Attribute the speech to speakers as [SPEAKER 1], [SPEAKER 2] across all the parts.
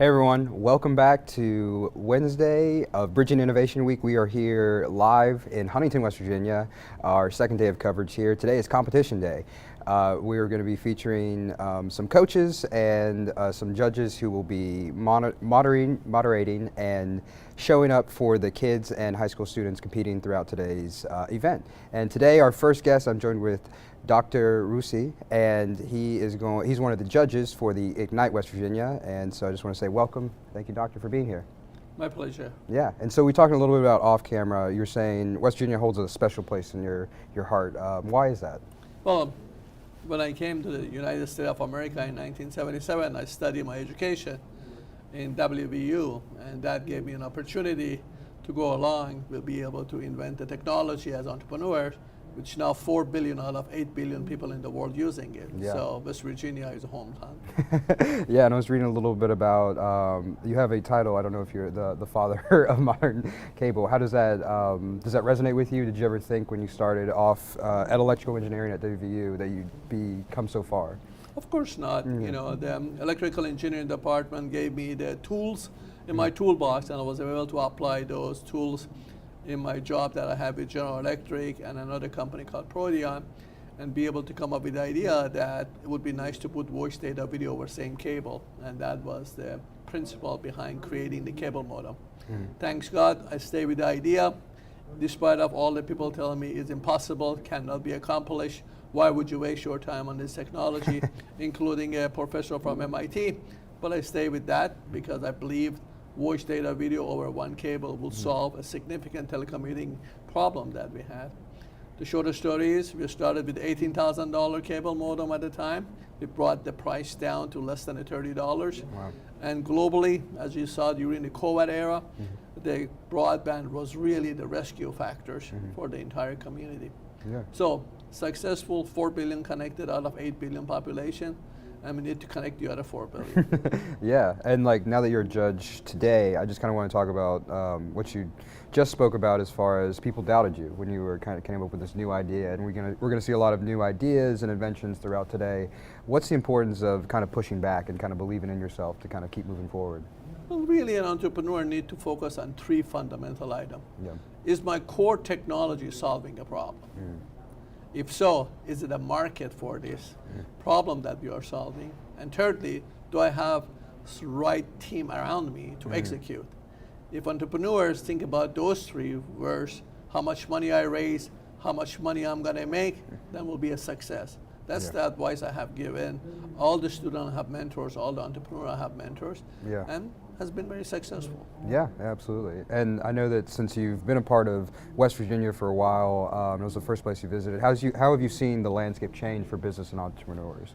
[SPEAKER 1] Hey everyone, welcome back to Wednesday of Bridging Innovation Week. We are here live in Huntington, West Virginia, our second day of coverage here. Today is competition day. We are going to be featuring some coaches and some judges who will be moderating and showing up for the kids and high school students competing throughout today's event. And today our first guest, I'm joined with Dr. Rouzbeh, and he's one of the judges for the Ignite West Virginia, and so I just want to say welcome. Thank you, Doctor, for being here.
[SPEAKER 2] My pleasure.
[SPEAKER 1] Yeah, and so we talked a little bit about off camera. You're saying West Virginia holds a special place in your heart. Why is that?
[SPEAKER 2] Well, when I came to the United States of America in 1977, I studied my education in WVU, and that gave me an opportunity to go along. We'll be able to invent the technology as entrepreneurs, which now 4 billion out of 8 billion people in the world using it.
[SPEAKER 1] Yeah.
[SPEAKER 2] So West Virginia is a hometown.
[SPEAKER 1] Yeah, and I was reading a little bit about, you have a title, I don't know if you're the father of modern cable. How does that resonate with you? Did you ever think when you started off at electrical engineering at WVU that you'd become so far?
[SPEAKER 2] Of course not.
[SPEAKER 1] Mm-hmm.
[SPEAKER 2] You know, the electrical engineering department gave me the tools in my toolbox, and I was able to apply those tools in my job that I have with General Electric and another company called Proteon, and be able to come up with the idea that it would be nice to put voice data video over same cable, and that was the principle behind creating the cable modem. Thanks God, I stay with the idea, despite of all the people telling me it's impossible, cannot be accomplished. Why would you waste your time on this technology, including a professor from MIT? But I stay with that because I believe voice data video over one cable will solve a significant telecommuting problem that we had. The shorter story is we started with $18,000 cable modem at the time. We brought the price down to less than $30.
[SPEAKER 1] Wow.
[SPEAKER 2] And globally, as you saw during the COVID era, the broadband was really the rescue factors for the entire community.
[SPEAKER 1] Yeah.
[SPEAKER 2] So successful, 4 billion connected out of 8 billion population, and we need to connect the other 4 billion.
[SPEAKER 1] Yeah, and like now that you're a judge today, I just kind of want to talk about what you just spoke about as far as people doubted you when you were kind of came up with this new idea, and we're gonna see a lot of new ideas and inventions throughout today. What's the importance of kind of pushing back and kind of believing in yourself to kind of keep moving forward?
[SPEAKER 2] Well, really an entrepreneur needs to focus on 3 fundamental items.
[SPEAKER 1] Yeah.
[SPEAKER 2] Is my core technology solving a problem? If so, is it a market for this problem that we are solving? And thirdly, do I have the right team around me to execute? If entrepreneurs think about those 3 words, how much money I raise, how much money I'm gonna make, then will be a success. That's the advice I have given. All the students have mentors, all the entrepreneurs have mentors, and has been very successful.
[SPEAKER 1] Yeah, absolutely. And I know that since you've been a part of West Virginia for a while, it was the first place you visited. How have you seen the landscape change for business and entrepreneurs?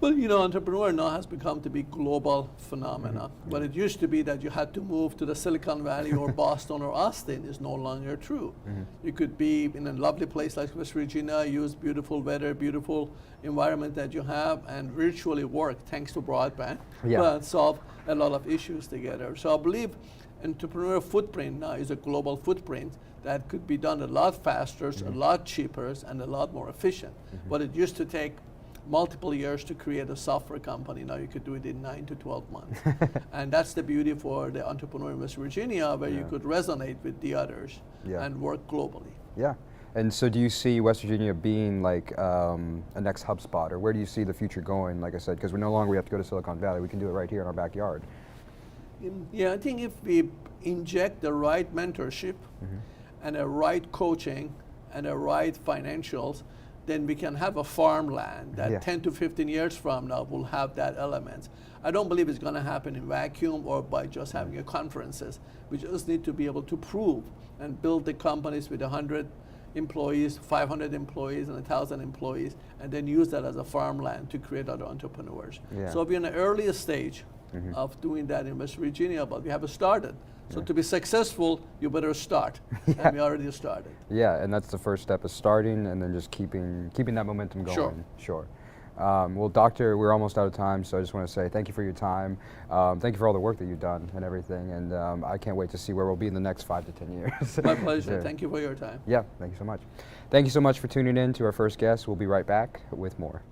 [SPEAKER 2] Well, you know, entrepreneur now has become to be global phenomena. But it used to be that you had to move to the Silicon Valley or Boston or Austin is no longer true. You could be in a lovely place like West Virginia, use beautiful weather, beautiful environment that you have, and virtually work thanks to broadband, but solve a lot of issues together. So I believe entrepreneur footprint now is a global footprint that could be done a lot faster, a lot cheaper, and a lot more efficient. But it used to take multiple years to create a software company. Now you could do it in 9 to 12 months. And that's the beauty for the entrepreneur in West Virginia, where you could resonate with the others and work globally.
[SPEAKER 1] Yeah. And so do you see West Virginia being like a next HubSpot, or where do you see the future going, like I said, because we no longer have to go to Silicon Valley, we can do it right here in our backyard.
[SPEAKER 2] Yeah, I think if we inject the right mentorship and the right coaching and the right financials, then we can have a farmland that 10 to 15 years from now will have that element. I don't believe it's going to happen in vacuum or by just having a conferences. We just need to be able to prove and build the companies with 100 employees, 500 employees, and 1,000 employees, and then use that as a farmland to create other entrepreneurs. So we're in the earliest stage of doing that in West Virginia, but we haven't started. So to be successful, you better start, and we already started.
[SPEAKER 1] Yeah, and that's the first step, is starting and then just keeping that momentum going. Sure. Well, Doctor, we're almost out of time, so I just want to say thank you for your time. Thank you for all the work that you've done and everything, and I can't wait to see where we'll be in the next 5 to 10 years.
[SPEAKER 2] My pleasure. Thank you for your time.
[SPEAKER 1] Yeah, thank you so much. Thank you so much for tuning in to our first guest. We'll be right back with more.